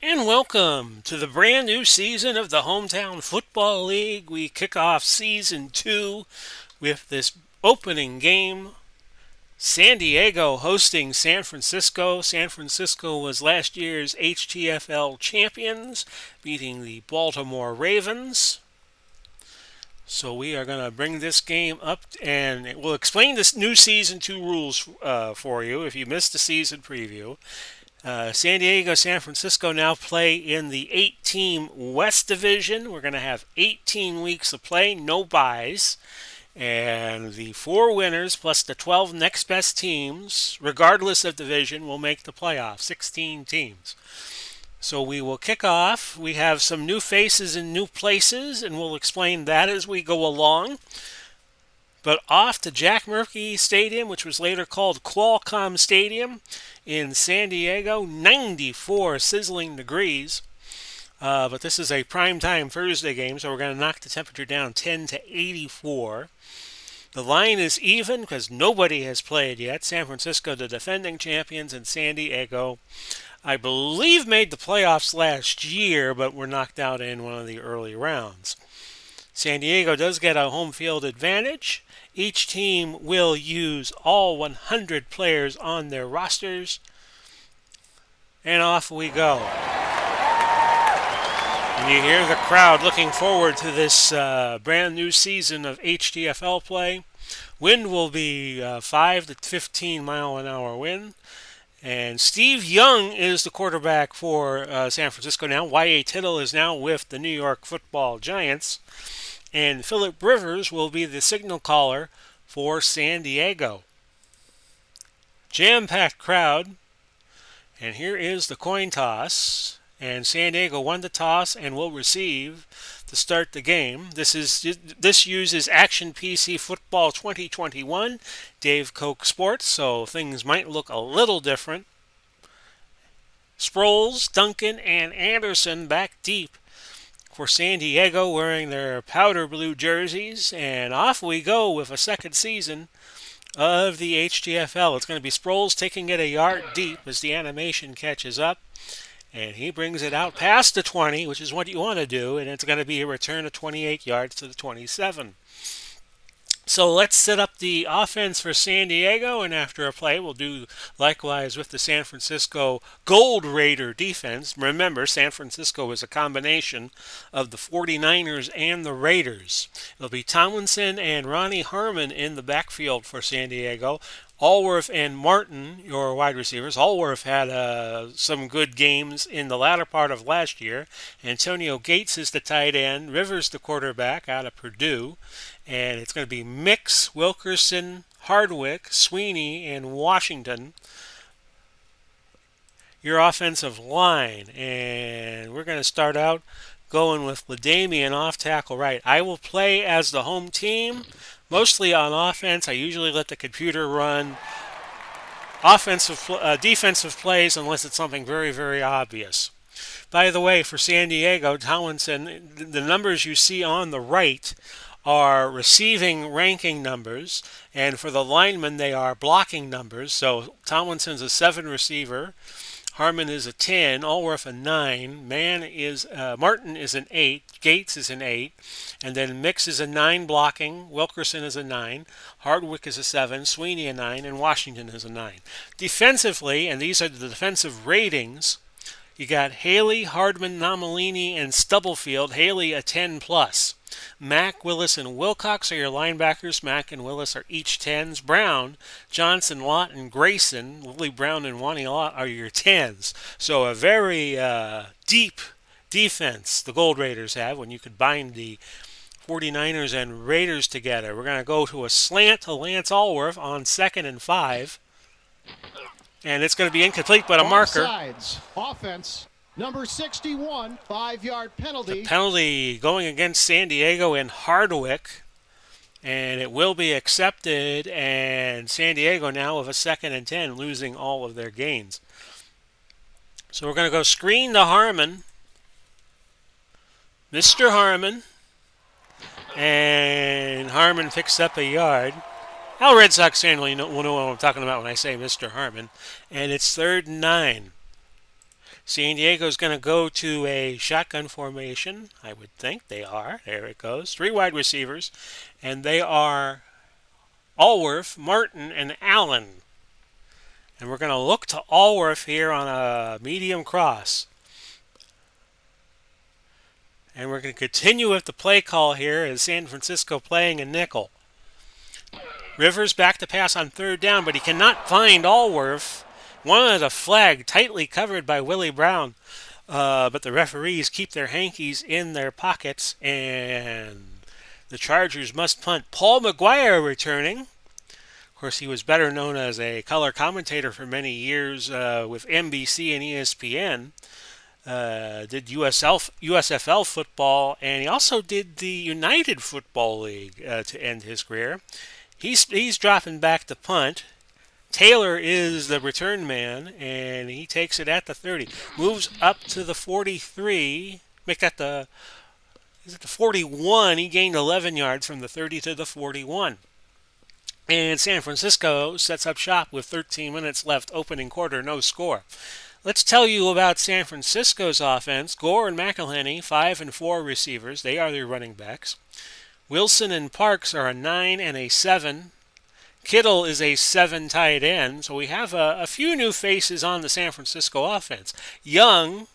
And welcome to the brand new season of the Hometown Football League. We kick off season 2 with this opening game. San Diego hosting San Francisco. San Francisco was last year's HTFL champions, beating the Baltimore Ravens. So we are going to bring this game up and we'll explain this new season 2 rules for you if you missed the season preview. San Diego, San Francisco now play in the 8-team West Division. We're going to have 18 weeks of play, no byes. And the 4 winners plus the 12 next best teams, regardless of division, will make the playoffs. 16 teams. So we will kick off. We have some new faces in new places, and we'll explain that as we go along. But off to Jack Murphy Stadium, which was later called Qualcomm Stadium in San Diego, 94 sizzling degrees. But this is a primetime Thursday game, so we're going to knock the temperature down 10 to 84. The line is even because nobody has played yet. San Francisco, the defending champions, and San Diego, I believe, made the playoffs last year, but were knocked out in one of the early rounds. San Diego does get a home field advantage. Each team will use all 100 players on their rosters. And off we go. And you hear the crowd looking forward to this brand new season of HTFL play. Wind will be 5 to 15 mile an hour wind. And Steve Young is the quarterback for San Francisco now. Y.A. Tittle is now with the New York Football Giants. And Philip Rivers will be the signal caller for San Diego. Jam-packed crowd. And here is the coin toss. And San Diego won the toss and will receive to start the game. This uses Action PC Football 2021, Dave Koch Sports, so things might look a little different. Sproles, Duncan, and Anderson back deep for San Diego, wearing their powder blue jerseys, and off we go with a second season of the HTFL. It's going to be Sproles taking it a yard deep as the animation catches up, and he brings it out past the 20, which is what you want to do, and it's going to be a return of 28 yards to the 27. So let's set up the offense for San Diego, and after a play, we'll do likewise with the San Francisco Gold Raider defense. Remember, San Francisco is a combination of the 49ers and the Raiders. It'll be Tomlinson and Ronnie Harmon in the backfield for San Diego. Allworth and Martin, your wide receivers. Allworth had some good games in the latter part of last year. Antonio Gates is the tight end. Rivers the quarterback out of Purdue. And it's going to be Mix, Wilkerson, Hardwick, Sweeney, and Washington, your offensive line. And we're going to start out going with LaDamian off tackle right. I will play as the home team, mostly on offense. I usually let the computer run defensive plays unless it's something very, very obvious. By the way, for San Diego, Tomlinson, the numbers you see on the right are receiving ranking numbers, and for the linemen, they are blocking numbers. So Tomlinson's a 7 receiver, Harmon is a 10, Allworth a 9, Martin is an 8, Gates is an 8, and then Mix is a 9 blocking, Wilkerson is a 9, Hardwick is a 7, Sweeney a 9, and Washington is a 9. Defensively, and these are the defensive ratings, you got Haley, Hardman, Nomalini, and Stubblefield. Haley a 10 plus. Mack, Willis, and Wilcox are your linebackers. Mack and Willis are each 10s. Brown, Johnson, Lott, and Grayson, Lily Brown and Wani Lott are your 10s. So a very deep defense the Gold Raiders have when you could bind the 49ers and Raiders together. We're going to go to a slant to Lance Allworth on 2nd and 5. And it's going to be incomplete, but a marker. Offsides. Offense. Number 61, 5-yard penalty. The penalty going against San Diego and Hardwick. And it will be accepted. And San Diego now with a 2nd and 10, losing all of their gains. So we're going to go screen to Harmon. Mr. Harmon. And Harmon picks up a yard. Now Red Sox fan will know what I'm talking about when I say Mr. Harmon. And it's 3rd and 9. San Diego's going to go to a shotgun formation. I would think they are. There it goes. Three wide receivers, and they are Allworth, Martin, and Allen. And we're going to look to Allworth here on a medium cross. And we're going to continue with the play call here as San Francisco playing a nickel. Rivers back to pass on third down, but he cannot find Allworth. Wanted a flag tightly covered by Willie Brown. But the referees keep their hankies in their pockets, and the Chargers must punt. Paul McGuire returning. Of course, he was better known as a color commentator for many years with NBC and ESPN. Did USFL football, and he also did the United Football League to end his career. He's dropping back to punt. Taylor is the return man, and he takes it at the 30. Moves up to the 43. Make that the 41. He gained 11 yards from the 30 to the 41. And San Francisco sets up shop with 13 minutes left, opening quarter, no score. Let's tell you about San Francisco's offense. Gore and McElhenney, 5 and 4 receivers. They are their running backs. Wilson and Parks are a 9 and a 7. Kittle is a 7 tight end, so we have a few new faces on the San Francisco offense. Young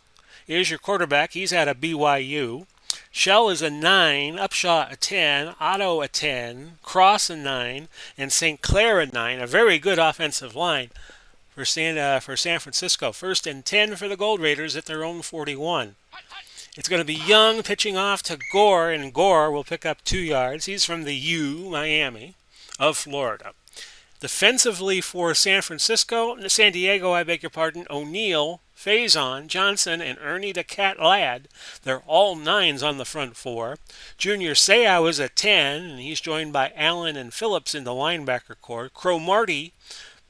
is your quarterback. He's out of BYU. Shell is a 9, Upshaw a 10, Otto a 10, Cross a 9, and St. Clair a 9. A very good offensive line for San Francisco. First and 10 for the Gold Raiders at their own 41. It's going to be Young pitching off to Gore, and Gore will pick up 2 yards. He's from the U, Miami, of Florida. Defensively for San Diego, O'Neal, Faison, Johnson, and Ernie the Cat Ladd. They're all 9s on the front four. Junior Seau is a 10, and he's joined by Allen and Phillips in the linebacker corps. Cromartie,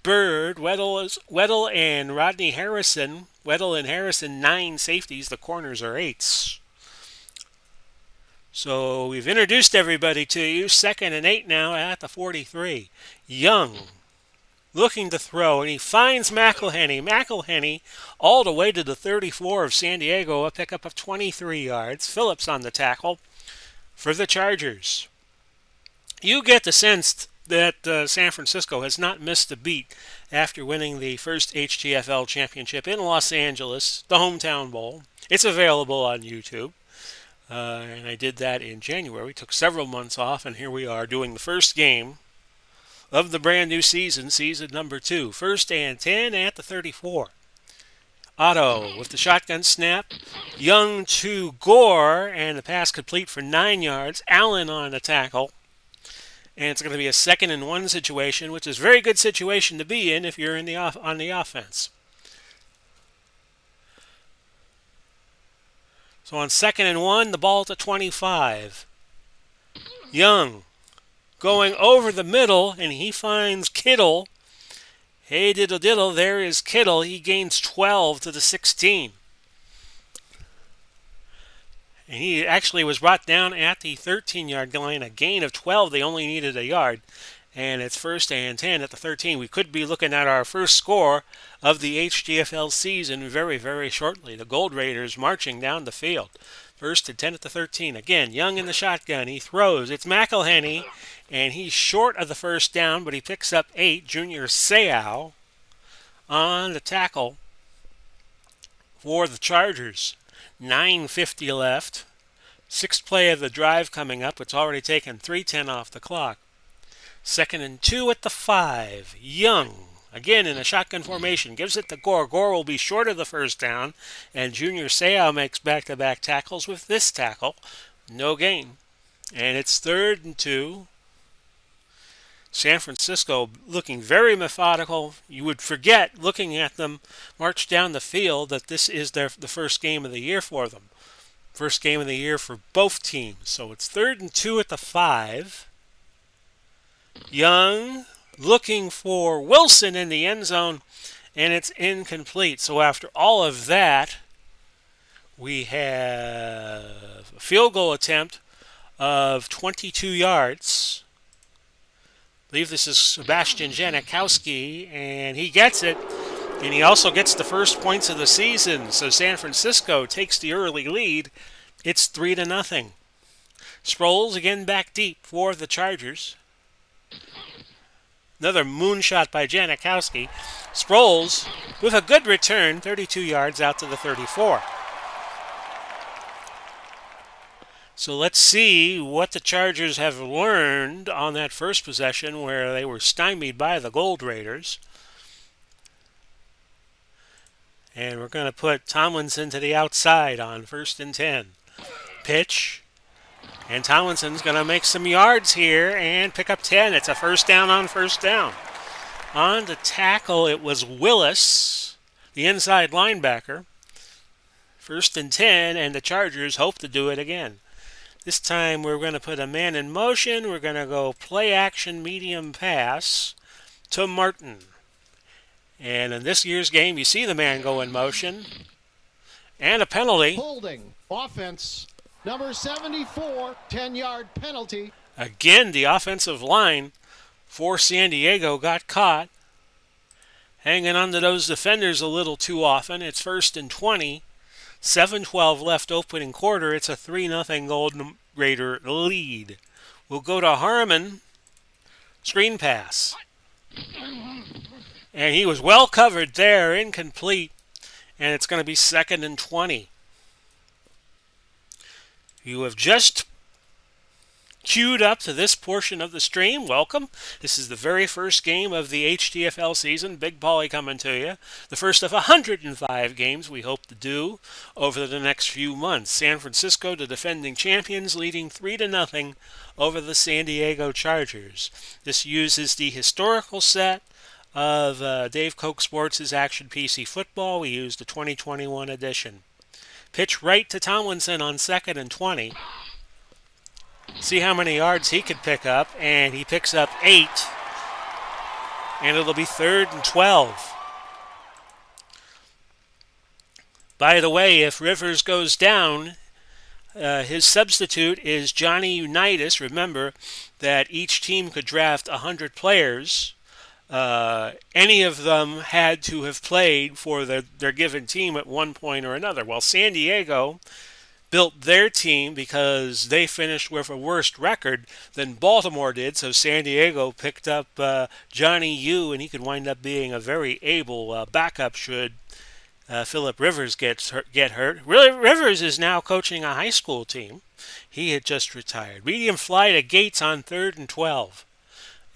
Bird, Weddle, and Rodney Harrison. Weddle and Harrison, 9 safeties. The corners are 8s. So we've introduced everybody to you. 2nd and 8 now at the 43. Young looking to throw, and he finds McElhenney. McElhenney all the way to the 34 of San Diego, a pickup of 23 yards. Phillips on the tackle for the Chargers. You get the sense that San Francisco has not missed a beat after winning the first HTFL championship in Los Angeles, the Hometown Bowl. It's available on YouTube. And I did that in January. We took several months off, and here we are doing the first game of the brand new season, season number 2. 1st and 10 at the 34. Otto with the shotgun snap. Young to Gore, and the pass complete for 9 yards. Allen on the tackle. And it's going to be a 2nd and 1 situation, which is a very good situation to be in if you're on the offense. So on 2nd and 1, the ball to 25. Young going over the middle, and he finds Kittle. Hey, diddle diddle, there is Kittle. He gains 12 to the 16. And he actually was brought down at the 13-yard line, a gain of 12. They only needed a yard. And it's 1st and 10 at the 13. We could be looking at our first score of the HTFL season very, very shortly. The Gold Raiders marching down the field. 1st and 10 at the 13. Again, Young in the shotgun. He throws. It's McElhenney, and he's short of the first down, but he picks up 8. Junior Seau on the tackle for the Chargers. 9:50 left. 6th play of the drive coming up. It's already taken 3:10 off the clock. 2nd and 2 at the 5. Young, again in a shotgun formation, gives it to Gore. Gore will be short of the first down, and Junior Seau makes back-to-back tackles with this tackle. No gain. And it's 3rd and 2. San Francisco looking very methodical. You would forget, looking at them march down the field, that this is the first game of the year for them. First game of the year for both teams. So it's 3rd and 2 at the 5. Young looking for Wilson in the end zone, and it's incomplete. So after all of that, we have a field goal attempt of 22 yards. I believe this is Sebastian Janikowski, and he gets it. And he also gets the first points of the season, so San Francisco takes the early lead. It's 3-0. Sproles again back deep for the Chargers. Another moonshot by Janikowski. Sproles with a good return, 32 yards out to the 34. So let's see what the Chargers have learned on that first possession where they were stymied by the Gold Raiders. And we're going to put Tomlinson to the outside on 1st and 10. Pitch. And Tomlinson's going to make some yards here and pick up 10. It's a first down on first down. On the tackle, it was Willis, the inside linebacker. 1st and 10, and the Chargers hope to do it again. This time we're going to put a man in motion. We're going to go play action medium pass to Martin. And in this year's game, you see the man go in motion. And a penalty. Holding. Offense. Number 74, 10-yard penalty. Again, the offensive line for San Diego got caught. Hanging on to those defenders a little too often. It's 1st and 20. 7:12 left opening quarter. It's a 3-0 Golden Raider lead. We'll go to Harmon. Screen pass. And he was well covered there, incomplete. And it's going to be 2nd and 20. You have just queued up to this portion of the stream. Welcome. This is the very first game of the HTFL season. Big Paulie coming to you. The first of 105 games we hope to do over the next few months. San Francisco, the defending champions, leading 3-0 over the San Diego Chargers. This uses the historical set of Dave Koch Sports' Action PC Football. We used the 2021 edition. Pitch right to Tomlinson on 2nd and 20. See how many yards he could pick up, and he picks up 8. And it'll be 3rd and 12. By the way, if Rivers goes down, his substitute is Johnny Unitas. Remember that each team could draft 100 players. Any of them had to have played for their given team at one point or another. Well, San Diego built their team because they finished with a worse record than Baltimore did, so San Diego picked up Johnny U, and he could wind up being a very able backup should Philip Rivers get hurt. Rivers is now coaching a high school team. He had just retired. Medium fly to Gates on 3rd and 12.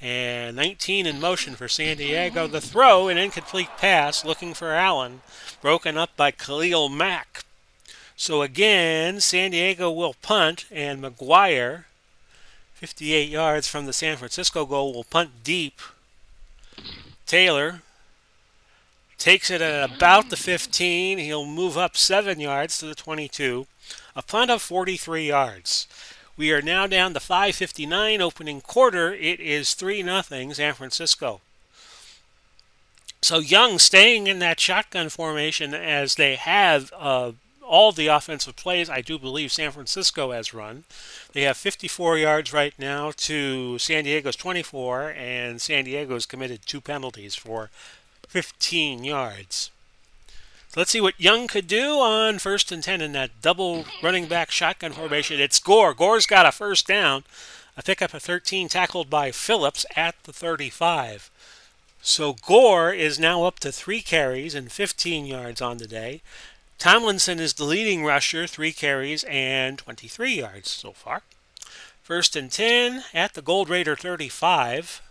And 19 in motion for San Diego. The throw, an incomplete pass, looking for Allen, broken up by Khalil Mack. So again, San Diego will punt, and McGuire, 58 yards from the San Francisco goal, will punt deep. Taylor takes it at about the 15. He'll move up 7 yards to the 22. A punt of 43 yards. We are now down to 5:59 opening quarter. It is 3-0 San Francisco. So Young staying in that shotgun formation as they have all the offensive plays I do believe San Francisco has run. They have 54 yards right now to San Diego's 24, and San Diego's committed 2 penalties for 15 yards. So let's see what Young could do on 1st and 10 in that double running back shotgun formation. It's Gore. Gore's got a first down. A pickup of 13 tackled by Phillips at the 35. So Gore is now up to 3 carries and 15 yards on the day. Tomlinson is the leading rusher, 3 carries and 23 yards so far. 1st and 10 at the Gold Raider 35.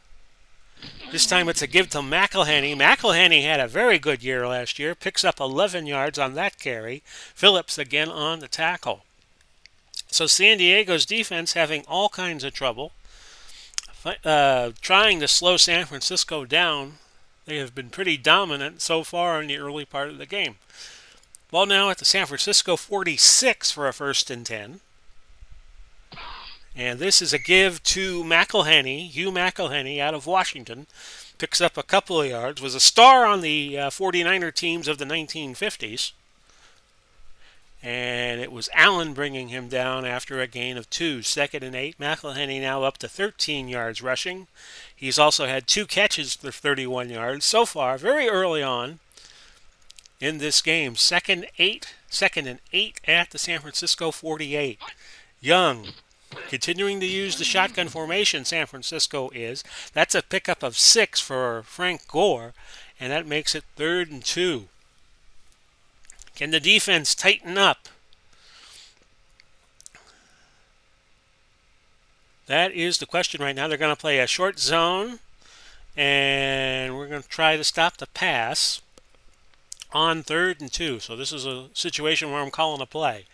This time it's a give to McElhenney. McElhenney had a very good year last year. Picks up 11 yards on that carry. Phillips again on the tackle. So San Diego's defense having all kinds of trouble. Trying to slow San Francisco down. They have been pretty dominant so far in the early part of the game. Ball now at the San Francisco 46 for a 1st and 10. And this is a give to McElhenney. Hugh McElhenney out of Washington. Picks up a couple of yards. Was a star on the 49er teams of the 1950s. And it was Allen bringing him down after a gain of 2. 2nd and 8. McElhenney now up to 13 yards rushing. He's also had 2 catches for 31 yards so far, very early on. in this game. Second and 8 at the San Francisco 48. Young continuing to use the shotgun formation, San Francisco is. That's a pickup of 6 for Frank Gore, and that makes it 3rd and 2. Can the defense tighten up? That is the question right now. They're going to play a short zone, and we're going to try to stop the pass on 3rd and 2. So this is a situation where I'm calling a play.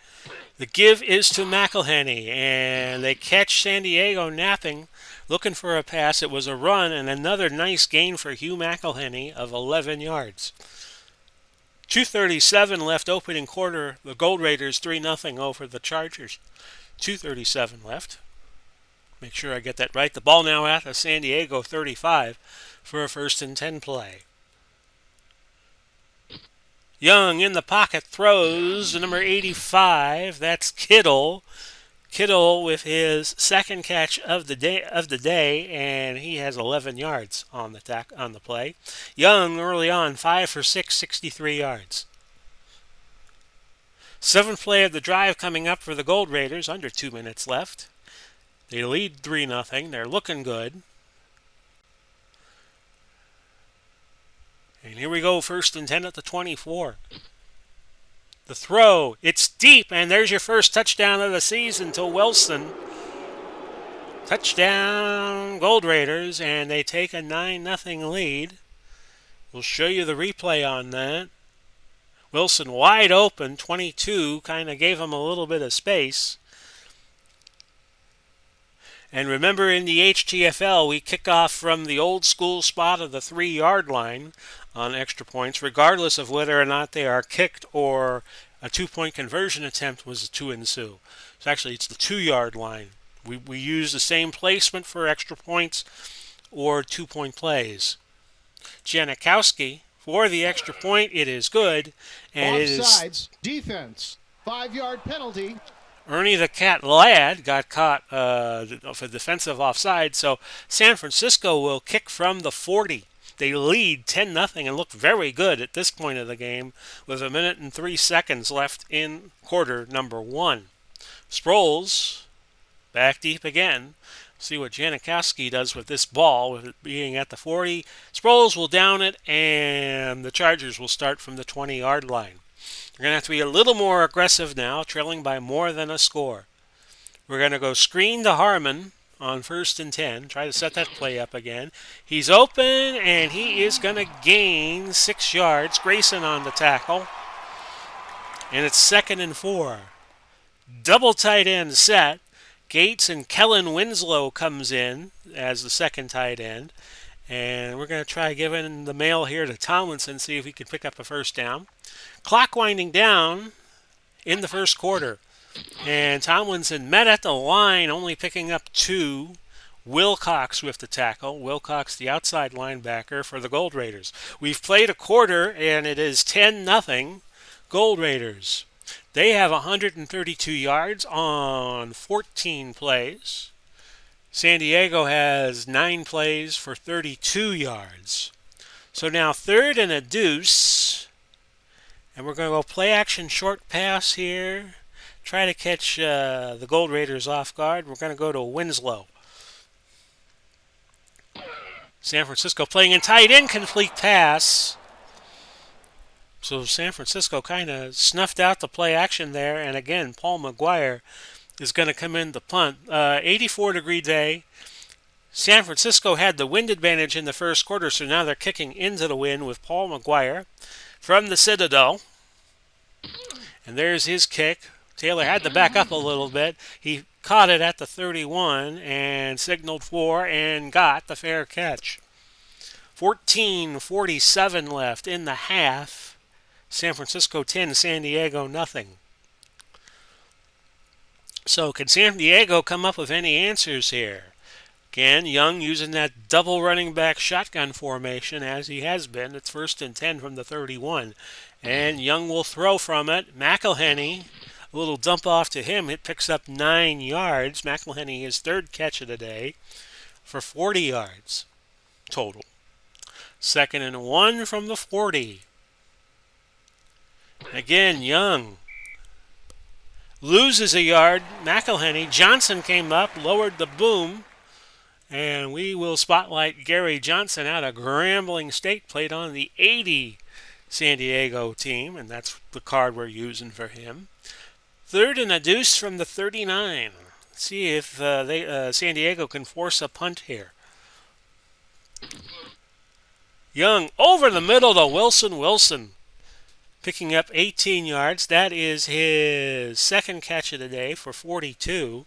The give is to McElhenney, and they catch San Diego napping, looking for a pass. It was a run, and another nice gain for Hugh McElhenney of 11 yards. 2:37 left opening quarter. The Gold Raiders 3-0 over the Chargers. 2:37 left. Make sure I get that right. The ball now at the San Diego 35 for a 1st and 10 play. Young in the pocket throws to number 85. That's Kittle. Kittle with his second catch of the day, and he has 11 yards on the play. Young early on, 5 for 6, 63 yards. 7th play of the drive coming up for the Gold Raiders. Under 2 minutes left. They lead 3-0. They're looking good. And here we go, 1st and 10 at the 24. The throw, it's deep, and there's your first touchdown of the season to Wilson. Touchdown, Gold Raiders, and they take a 9-0 lead. We'll show you the replay on that. Wilson wide open, 22, kind of gave him a little bit of space. And remember, in the HTFL, we kick off from the old school spot of the 3-yard line on extra points, regardless of whether or not they are kicked or a 2-point conversion attempt was to ensue. So actually, it's the 2-yard line. We use the same placement for extra points or 2-point plays. Janikowski, for the extra point, it is good. And Offsides, it is defense, 5-yard penalty. Ernie the Cat Ladd got caught for defensive offside, so San Francisco will kick from the 40. They lead 10-0 and look very good at this point of the game with 1 minute and 3 seconds left in quarter number 1. Sproles back deep again. See what Janikowski does with this ball, with it being at the 40. Sproles will down it, and the Chargers will start from the 20-yard line. We're going to have to be a little more aggressive now, trailing by more than a score. We're going to go screen to Harmon on 1st and 10. Try to set that play up again. He's open, and he is going to gain 6 yards. Grayson on the tackle. And it's 2nd and 4. Double tight end set. Gates and Kellen Winslow comes in as the second tight end. And we're going to try giving the mail here to Tomlinson, see if he can pick up a first down. Clock winding down in the first quarter. And Tomlinson met at the line, only picking up 2. Wilcox with the tackle. Wilcox, the outside linebacker for the Gold Raiders. We've played a quarter, and it is 10-0 Gold Raiders. They have 132 yards on 14 plays. San Diego has 9 plays for 32 yards. So now 3rd and a deuce. And we're going to go play action short pass here. Try to catch the Gold Raiders off guard. We're going to go to Winslow. San Francisco playing in tight end, complete pass. So San Francisco kind of snuffed out the play action there. And again, Paul McGuire is going to come in to punt. 84-degree day. San Francisco had the wind advantage in the first quarter, so now they're kicking into the wind with Paul McGuire from the Citadel. And there's his kick. Taylor had to back up a little bit. He caught it at the 31 and signaled for and got the fair catch. 14:47 left in the half. San Francisco 10, San Diego nothing. So can San Diego come up with any answers here? Again, Young using that double running back shotgun formation as he has been. It's 1st and 10 from the 31. And Young will throw from it. McElhenney, a little dump off to him. It picks up 9 yards. McElhenney, his 3rd catch of the day for 40 yards total. 2nd and 1 from the 40. Again, Young loses a yard. McElhenney. Johnson came up, lowered the boom, and we will spotlight Gary Johnson out of Grambling State. Played on the 80 San Diego team, and that's the card we're using for him. Third and a deuce from the 39. See if San Diego can force a punt here. Young over the middle to Wilson. Wilson picking up 18 yards. That is his second catch of the day for 42.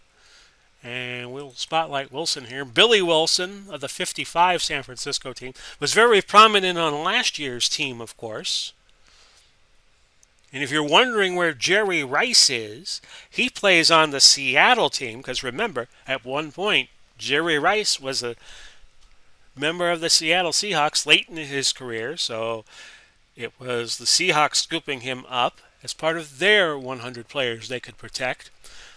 And we'll spotlight Wilson here. Billy Wilson of the 55 San Francisco team was very prominent on last year's team, of course. And if you're wondering where Jerry Rice is, he plays on the Seattle team because remember, at one point, Jerry Rice was a member of the Seattle Seahawks late in his career, so it was the Seahawks scooping him up as part of their 100 players they could protect.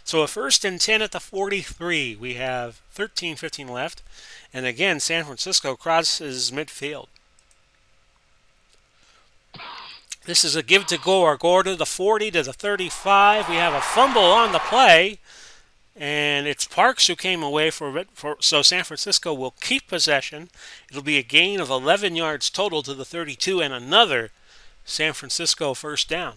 So a first and 10 at the 43. We have 13:15 left. And again, San Francisco crosses midfield. This is a give to Gore. Gore to the 40 to the 35. We have a fumble on the play. And it's Parks who came away for it. So San Francisco will keep possession. It'll be a gain of 11 yards total to the 32 and another San Francisco first down.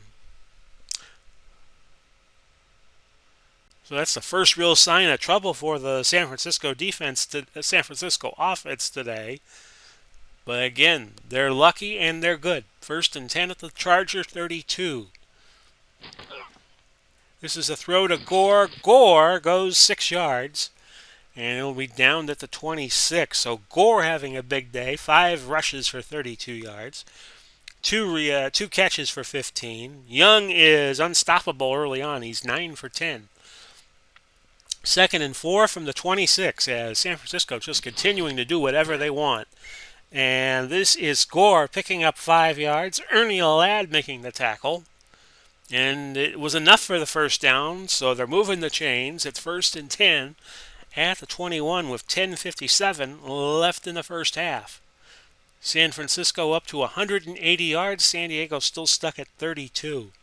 So that's the first real sign of trouble for the San Francisco San Francisco offense today. But again, they're lucky and they're good. First and 10 at the Charger 32. This is a throw to Gore. Gore goes 6 yards, and it'll be downed at the 26. So Gore having a big day. 5 rushes for 32 yards. Two catches for 15. Young is unstoppable early on. He's 9 for 10. Second and 4 from the 26 as San Francisco just continuing to do whatever they want. And this is Gore picking up 5 yards. Ernie Ladd making the tackle. And it was enough for the first down, so they're moving the chains. It's first and 10 at the 21 with 10:57 left in the first half. San Francisco up to 180 yards. San Diego still stuck at 32.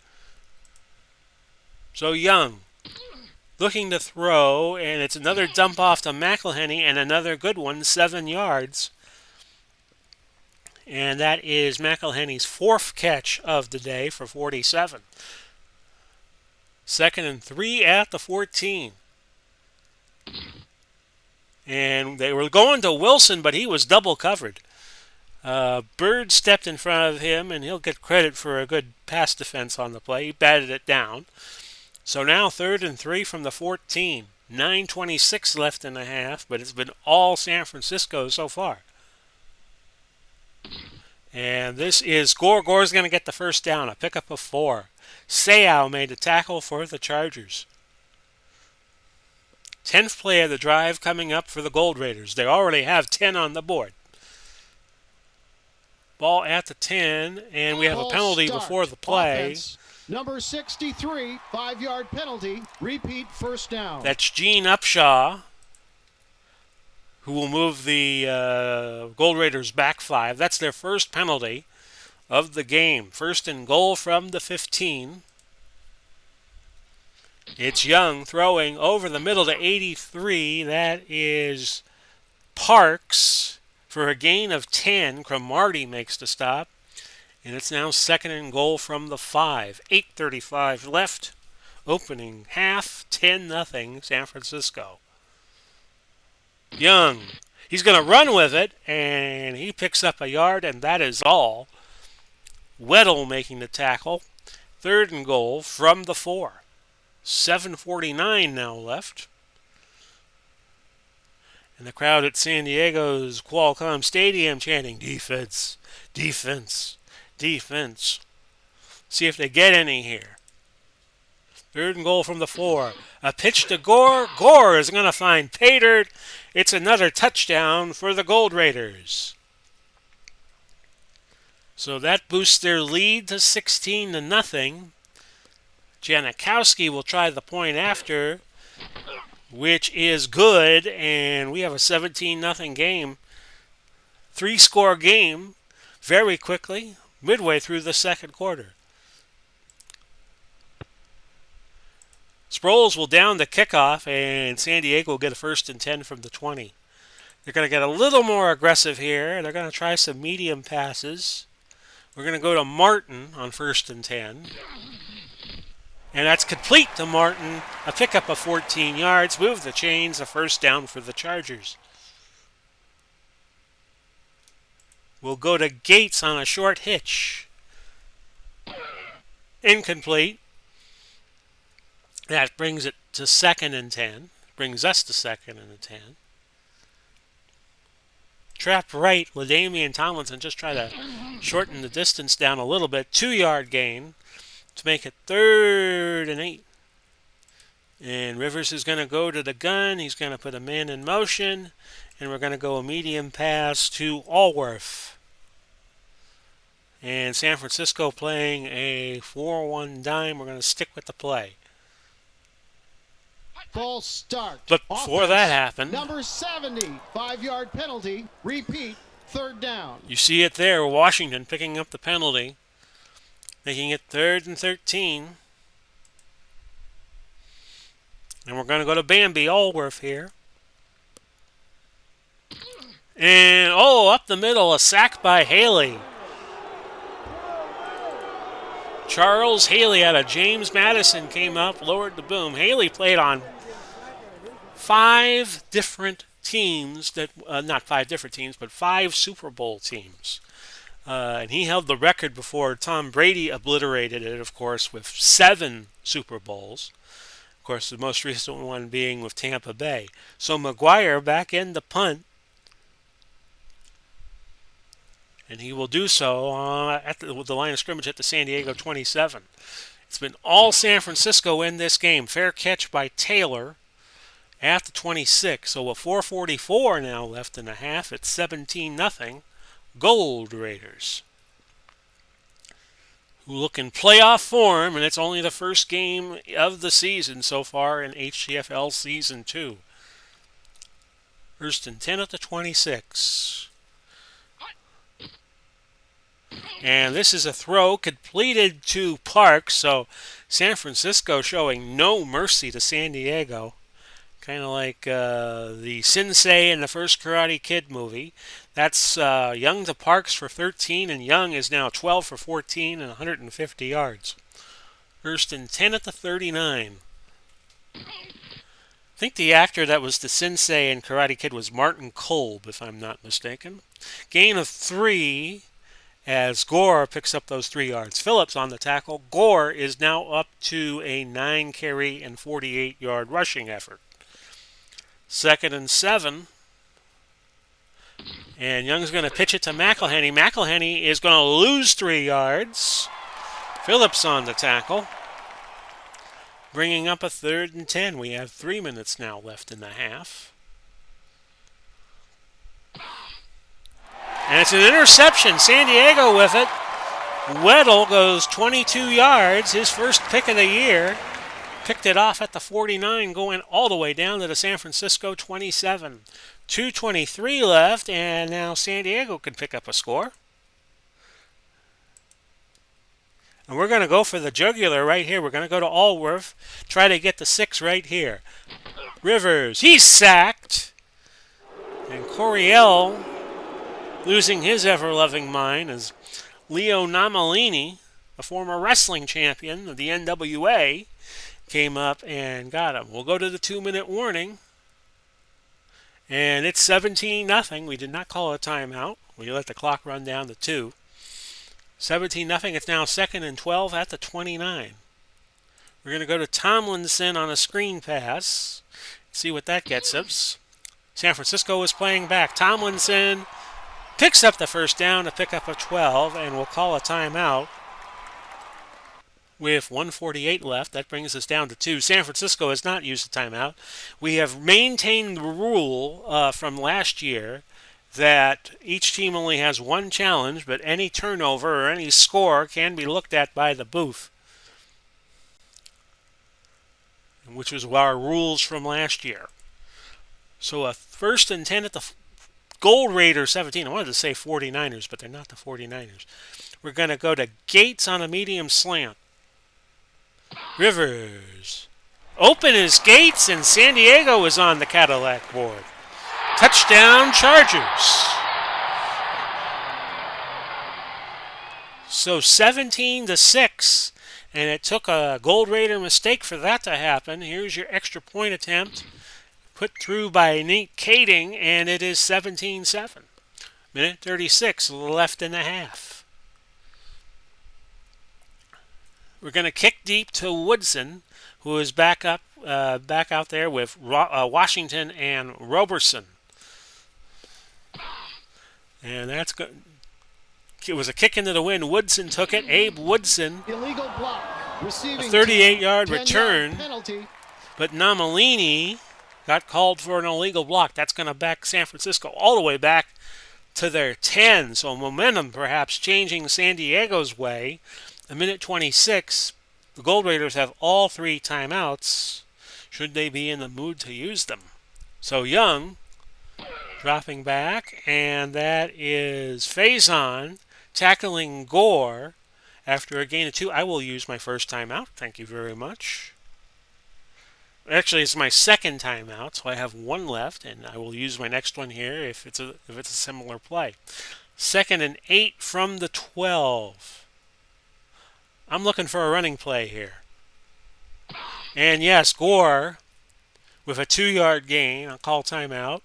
So Young looking to throw, and it's another dump off to McElhenney and another good one, 7 yards. And that is McElhenney's 4th catch of the day for 47. Second and 3 at the 14. And they were going to Wilson, but he was double covered. Bird stepped in front of him, and he'll get credit for a good pass defense on the play. He batted it down. So now 3rd and 3 from the 14. 9:26 left in the half, but it's been all San Francisco so far. And this is Gore. Gore's going to get the first down, a pickup of 4. Seau made the tackle for the Chargers. 10th play of the drive coming up for the Gold Raiders. They already have 10 on the board. Ball at the 10, and we have a penalty before the play. Offense. Number 63, 5-yard penalty. Repeat first down. That's Gene Upshaw, who will move the Gold Raiders back 5. That's their first penalty of the game. First and goal from the 15. It's Young throwing over the middle to 83. That is Parks for a gain of 10. Cromartie makes the stop. And it's now second and goal from the 5. 8:35 left. Opening half, 10-0 San Francisco. Young, he's going to run with it, and he picks up a yard, and that is all. Weddle making the tackle. 3rd and goal from the 4. 7:49 now left. And the crowd at San Diego's Qualcomm Stadium chanting, defense, defense, defense. See if they get any here. 3rd and goal from the 4. A pitch to Gore. Gore is going to find Paydirt. It's another touchdown for the Gold Raiders. So that boosts their lead to 16-0. Janikowski will try the point after, which is good, and we have a 17-0 game. 3-score game very quickly, midway through the second quarter. Sproles will down the kickoff, and San Diego will get a 1st and 10 from the 20. They're going to get a little more aggressive here. They're going to try some medium passes. We're going to go to Martin on 1st and 10. And that's complete to Martin. A pickup of 14 yards. Move the chains. A 1st down for the Chargers. We'll go to Gates on a short hitch. Incomplete. That brings it to 2nd and 10. Brings us to 2nd and 10. Trap right, LaDainian Tomlinson just try to shorten the distance down a little bit. 2-yard gain to make it 3rd and 8. And Rivers is going to go to the gun. He's going to put a man in motion. And we're going to go a medium pass to Allworth. And San Francisco playing a 4-1 dime. We're going to stick with the play. False start. But before that happened, number 70, 5-yard penalty. Repeat, 3rd down. You see it there, Washington picking up the penalty, making it 3rd and 13. And we're going to go to Bambi Allworth here. And, up the middle, a sack by Haley. Charles Haley out of James Madison came up, lowered the boom. Haley played on 5 different teams not 5 different teams, but 5 Super Bowl teams. And he held the record before Tom Brady obliterated it, of course, with 7 Super Bowls. Of course, the most recent one being with Tampa Bay. So McGuire back in the punt. And he will do so at the line of scrimmage at the San Diego 27. It's been all San Francisco in this game. Fair catch by Taylor at the 26. So with 4:44 now left in the half, it's 17-0. Gold Raiders, who look in playoff form, and it's only the first game of the season so far in HTFL Season 2. 1st and 10 at the 26. And this is a throw completed to Parks, so San Francisco showing no mercy to San Diego. Kind of like the Sensei in the first Karate Kid movie. That's Young to Parks for 13, and Young is now 12 for 14 and 150 yards. 1st and 10 at the 39. I think the actor that was the Sensei in Karate Kid was Martin Kolb, if I'm not mistaken. Gain of 3 as Gore picks up those 3 yards. Phillips on the tackle. Gore is now up to a 9-carry and 48-yard rushing effort. 2nd and 7. And Young's going to pitch it to McElhenney. McElhenney is going to lose 3 yards. Phillips on the tackle. Bringing up a 3rd and 10. We have 3 minutes now left in the half. And it's an interception. San Diego with it. Weddle goes 22 yards. His first pick of the year. Picked it off at the 49, going all the way down to the San Francisco 27. 2:23 left, and now San Diego can pick up a score. And we're going to go for the jugular right here. We're going to go to Allworth, try to get the 6 right here. Rivers, he's sacked. And Coryell, losing his ever-loving mind, as Leo Namalini, a former wrestling champion of the NWA, came up and got him. We'll go to the 2-minute warning. And it's 17-0. We did not call a timeout. We let the clock run down to 2. 17-0. It's now 2nd and 12 at the 29. We're going to go to Tomlinson on a screen pass. See what that gets us. San Francisco is playing back. Tomlinson picks up the 1st down to pick up a 12, and we'll call a timeout. With 1:48 left, that brings us down to 2. San Francisco has not used a timeout. We have maintained the rule from last year that each team only has 1 challenge, but any turnover or any score can be looked at by the booth, which was our rules from last year. So a 1st and 10 at the Gold Raiders 17. I wanted to say 49ers, but they're not the 49ers. We're going to go to Gates on a medium slant. Rivers open his gates, and San Diego is on the Cadillac board. Touchdown Chargers. So 17-6, and it took a Gold Raider mistake for that to happen. Here's your extra point attempt, put through by Nate Kading, and it is 17-7. Minute 36 left in the half. We're going to kick deep to Woodson, who is back out there with Washington and Roberson. And that's good. It was a kick into the wind. Woodson took it. Abe Woodson. Illegal block. Receiving A 38-yard 10-yard return. penalty. But Nomalini got called for an illegal block. That's going to back San Francisco all the way back to their 10. So momentum perhaps changing San Diego's way. A minute 26. The Gold Raiders have all 3 timeouts should they be in the mood to use them. So Young dropping back, and that is Faison tackling Gore after a gain of 2. I will use my first timeout. Thank you very much. Actually, it's my second timeout, so I have 1 left, and I will use my next one here if it's a similar play. 2nd and 8 from the 12. I'm looking for a running play here. And yes, Gore with a 2-yard gain. I'll call timeout.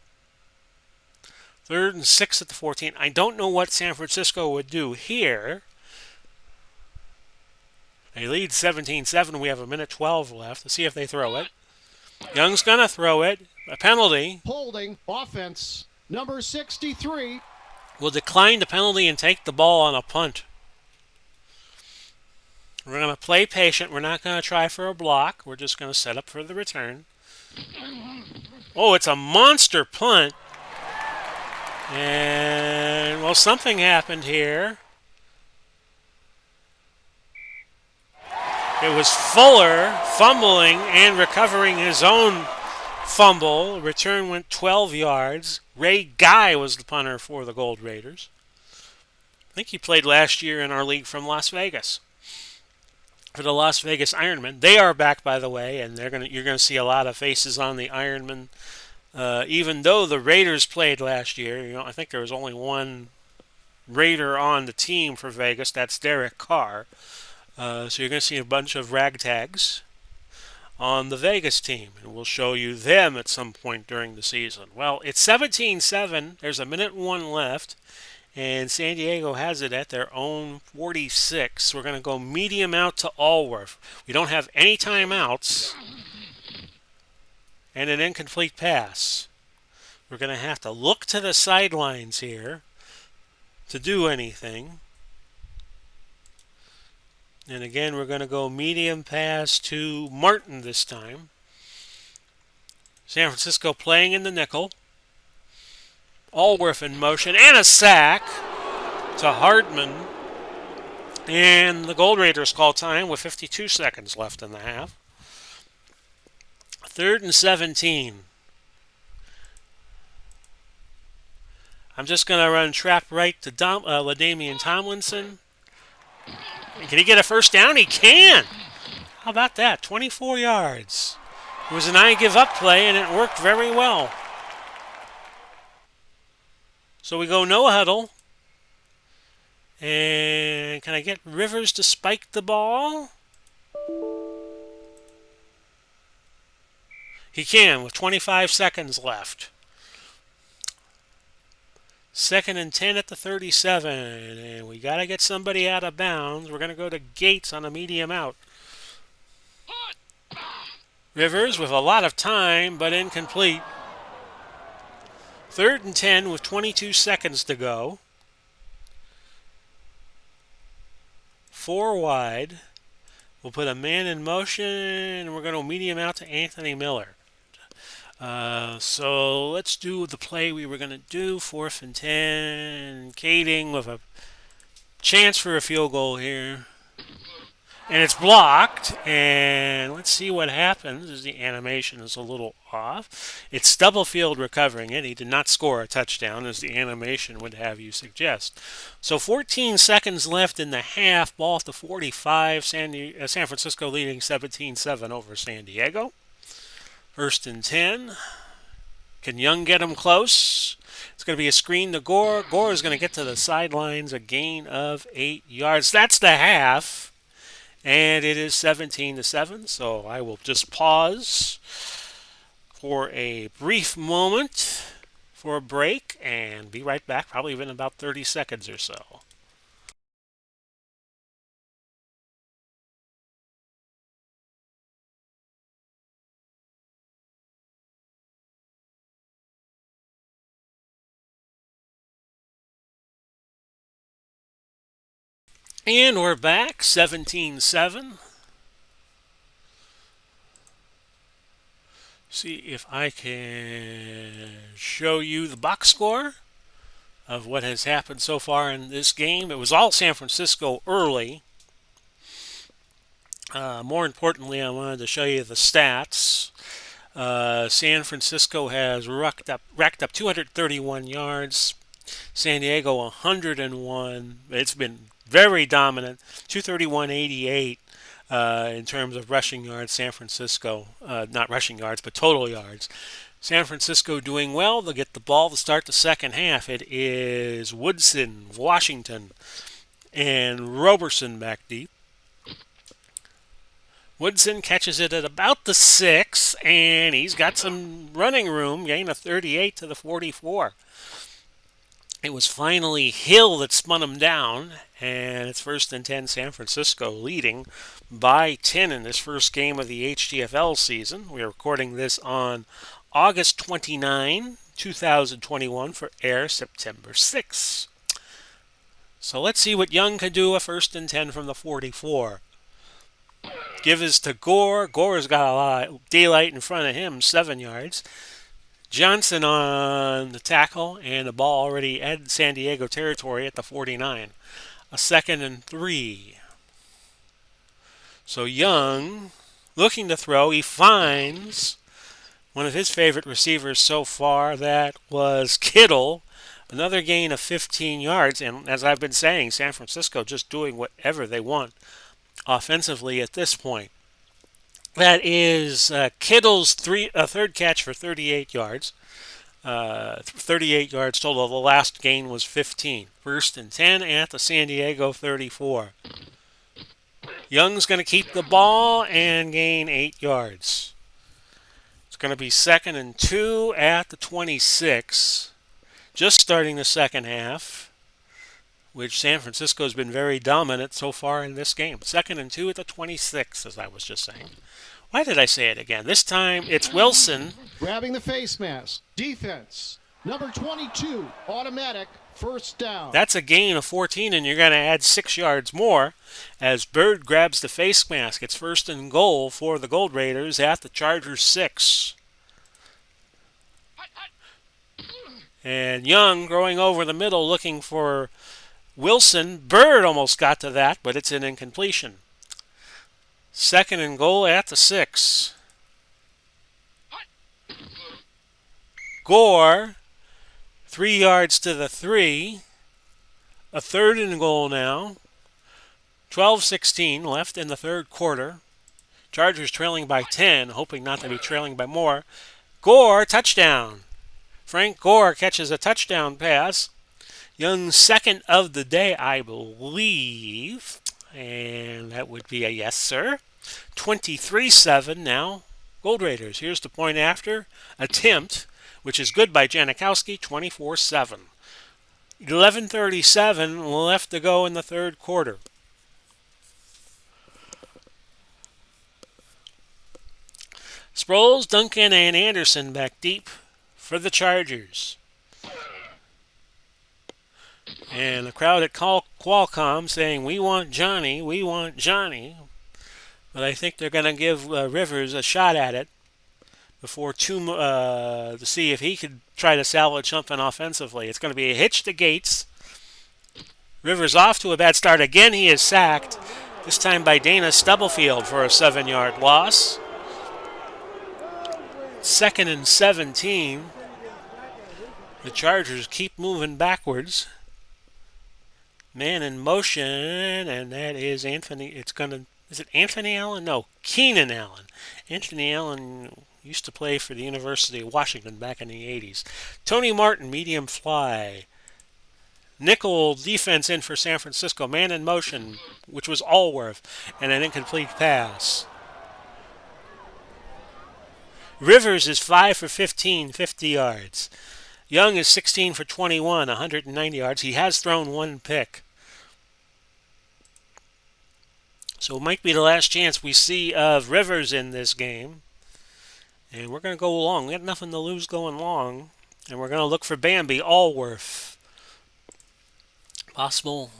3rd and 6 at the 14. I don't know what San Francisco would do here. They lead 17-7. We have a minute 12 left. Let's see if they throw it. Young's going to throw it. A penalty. Holding offense. Number 63. Will decline the penalty and take the ball on a punt. We're going to play patient. We're not going to try for a block. We're just going to set up for the return. Oh, it's a monster punt. And, well, something happened here. It was Fuller fumbling and recovering his own fumble. Return went 12 yards. Ray Guy was the punter for the Gold Raiders. I think he played last year in our league from Las Vegas for the Las Vegas Ironmen. They are back, by the way, and you're going to see a lot of faces on the Ironmen. Even though the Raiders played last year, I think there was only one Raider on the team for Vegas. That's Derek Carr. So you're going to see a bunch of ragtags on the Vegas team, and we'll show you them at some point during the season. Well, it's 17-7. There's a minute 1 left, and San Diego has it at their own 46. We're going to go medium out to Allworth. We don't have any timeouts. And an incomplete pass. We're going to have to look to the sidelines here to do anything. And again, we're going to go medium pass to Martin this time. San Francisco playing in the nickel. Allworth in motion, and a sack to Hardman. And the Gold Raiders call time with 52 seconds left in the half. 3rd and 17. I'm just going to run trap right to LaDainian Tomlinson. Can he get a first down? He can! How about that? 24 yards. It was an I give up play, and it worked very well. So we go no huddle. And can I get Rivers to spike the ball? He can with 25 seconds left. 2nd and 10 at the 37. And we got to get somebody out of bounds. We're going to go to Gates on a medium out. Rivers with a lot of time, but incomplete. 3rd and 10 with 22 seconds to go. 4 wide. We'll put a man in motion, and we're going to medium out to Anthony Miller. So let's do the play we were going to do. 4th and 10. Kading with a chance for a field goal here. And it's blocked. And let's see what happens as the animation is a little off. It's Stubblefield recovering it. He did not score a touchdown, as the animation would have you suggest. So 14 seconds left in the half. Ball at the 45. San Francisco leading 17-7 over San Diego. First and 10. Can Young get him close? It's going to be a screen to Gore. Gore is going to get to the sidelines, a gain of 8 yards. That's the half. And it is 17-7. So I will just pause for a brief moment for a break and be right back, probably in about 30 seconds or so. And we're back, 17-7. See if I can show you the box score of what has happened so far in this game. It was all San Francisco early. More importantly, I wanted to show you the stats. San Francisco has racked up 231 yards. San Diego 101. It's been very dominant. 231.88 in terms of rushing yards. San Francisco, not rushing yards, but total yards. San Francisco doing well. They'll get the ball to start the second half. It is Woodson, Washington, and Roberson back deep. Woodson catches it at about the 6, and he's got some running room, gain of 38 to the 44. It was finally Hill that spun him down, and it's first and 10, San Francisco leading by 10 in this first game of the HTFL season. We are recording this on August 29, 2021 for air September 6. So let's see what Young can do, a first and 10 from the 44. Give is to Gore. Gore's got a lot of daylight in front of him, 7 yards. Johnson on the tackle, and the ball already at San Diego territory at the 49. A second and 3. So Young, looking to throw, he finds one of his favorite receivers so far. That was Kittle. Another gain of 15 yards, and as I've been saying, San Francisco just doing whatever they want offensively at this point. That is Kittle's third catch for 38 yards. 38 yards total. The last gain was 15. First and 10 at the San Diego 34. Young's going to keep the ball and gain 8 yards. It's going to be second and 2 at the 26. Just starting the second half, which San Francisco has been very dominant so far in this game. Second and 2 at the 26, as I was just saying. Why did I say it again? This time it's Wilson. Grabbing the face mask. Defense. Number 22. Automatic. First down. That's a gain of 14, and you're going to add 6 yards more as Bird grabs the face mask. It's first and goal for the Gold Raiders at the Chargers 6. And Young going over the middle looking for Wilson. Bird almost got to that, but it's an incompletion. Second and goal at the 6. Gore, 3 yards to the 3. A third and goal now. 12:16 left in the third quarter. Chargers trailing by 10, hoping not to be trailing by more. Gore, touchdown. Frank Gore catches a touchdown pass. Young's second of the day, I believe. And that would be a yes, sir. 23-7 now. Gold Raiders. Here's the point after attempt, which is good by Janikowski, 24-7. 11:37 left to go in the third quarter. Sproles, Duncan, and Anderson back deep for the Chargers. And the crowd at Qualcomm saying, "We want Johnny, we want Johnny." But I think they're going to give Rivers a shot at it before to see if he could try to salvage something offensively. It's going to be a hitch to Gates. Rivers off to a bad start. Again, he is sacked. This time by Dana Stubblefield for a 7-yard loss. 2nd and 17. The Chargers keep moving backwards. Man in motion, and that is Anthony. Is it Anthony Allen? No, Keenan Allen. Anthony Allen used to play for the University of Washington back in the 80s. Tony Martin, medium fly. Nickel defense in for San Francisco. Man in motion, which was Allworth, and an incomplete pass. Rivers is 5 for 15, 50 yards. Young is 16 for 21, 190 yards. He has thrown one pick. So it might be the last chance we see of Rivers in this game. And we're going to go long. We got nothing to lose going long. And we're going to look for Bambi Allworth. Possible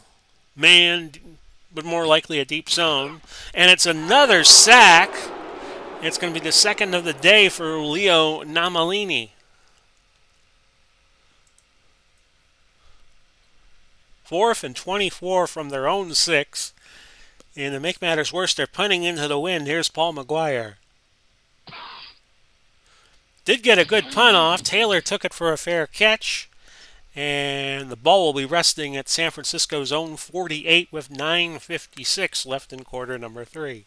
man, but more likely a deep zone. And it's another sack. It's going to be the second of the day for Leo Namalini. 4th and 24 from their own 6. And to make matters worse, they're punting into the wind. Here's Paul McGuire. Did get a good punt off. Taylor took it for a fair catch. And the ball will be resting at San Francisco's own 48 with 9:56 left in quarter number 3.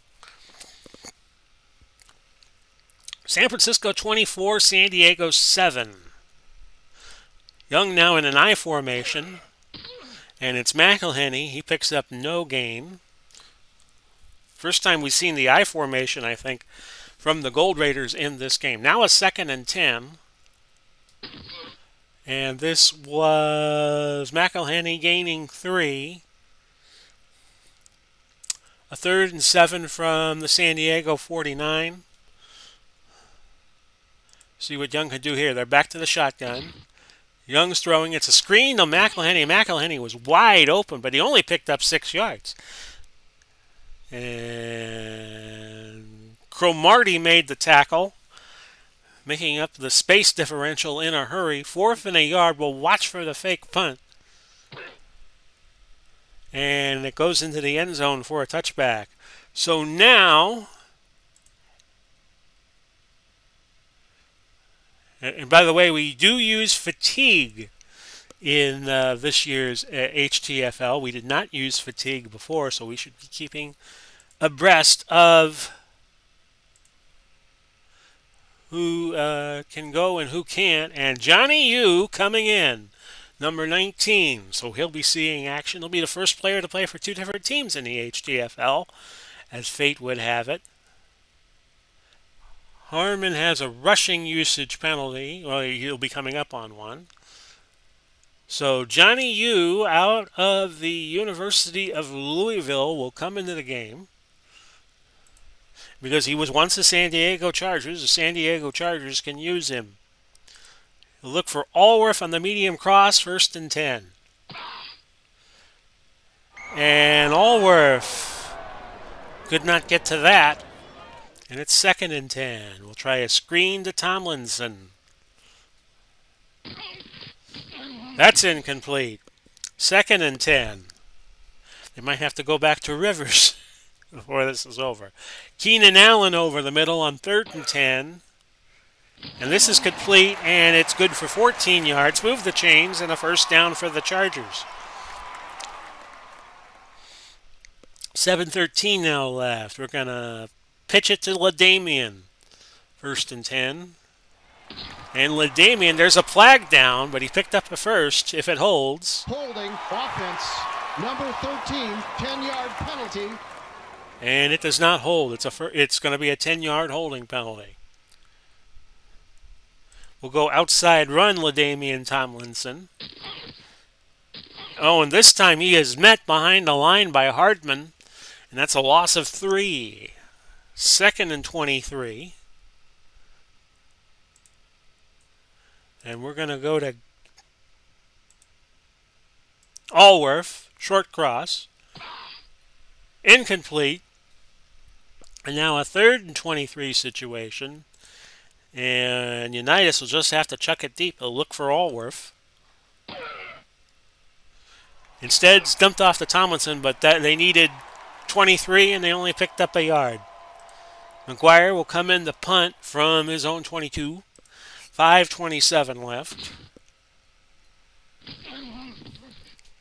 San Francisco 24, San Diego 7. Young now in an I formation. And it's McElhenney. He picks up no gain. First time we've seen the I formation, I think, from the Gold Raiders in this game. Now a 2nd and 10. And this was McElhenney gaining 3. A 3rd and 7 from the San Diego 49. See what Young can do here. They're back to the shotgun. Young's throwing. It's a screen to McElhenney. McElhenney was wide open, but he only picked up 6 yards. And Cromartie made the tackle, making up the space differential in a hurry. 4th and a yard. We'll watch for the fake punt. And it goes into the end zone for a touchback. So now, and by the way, we do use fatigue in this year's HTFL. We did not use fatigue before, so we should be keeping abreast of who can go and who can't. And Johnny Yu coming in, number 19. So he'll be seeing action. He'll be the first player to play for 2 different teams in the HTFL, as fate would have it. Harmon has a rushing usage penalty. Well, he'll be coming up on one. So Johnny Yu out of the University of Louisville will come into the game, because he was once a San Diego Chargers. The San Diego Chargers can use him. He'll look for Allworth on the medium cross, 1st and 10. And Allworth could not get to that. And it's 2nd and 10. We'll try a screen to Tomlinson. That's incomplete. 2nd and 10. They might have to go back to Rivers before this is over. Keenan Allen over the middle on 3rd and 10. And this is complete, and it's good for 14 yards. Move the chains, and a 1st down for the Chargers. 7:13 now left. We're going to pitch it to LaDamian. 1st and 10. And LaDamian, there's a flag down, but he picked up the 1st if it holds. Holding offense, number 13, 10-yard penalty. And it does not hold. It's going to be a 10-yard holding penalty. We'll go outside run, LaDamian Tomlinson. Oh, and this time he is met behind the line by Hardman, and that's a loss of 3. 2nd and 23. And we're going to go to Allworth, short cross. Incomplete. And now a 3rd and 23 situation. And Unitas will just have to chuck it deep. He'll look for Allworth. Instead, it's dumped off to Tomlinson, but they needed 23, and they only picked up a yard. McGuire will come in to punt from his own 22. 5:27 left.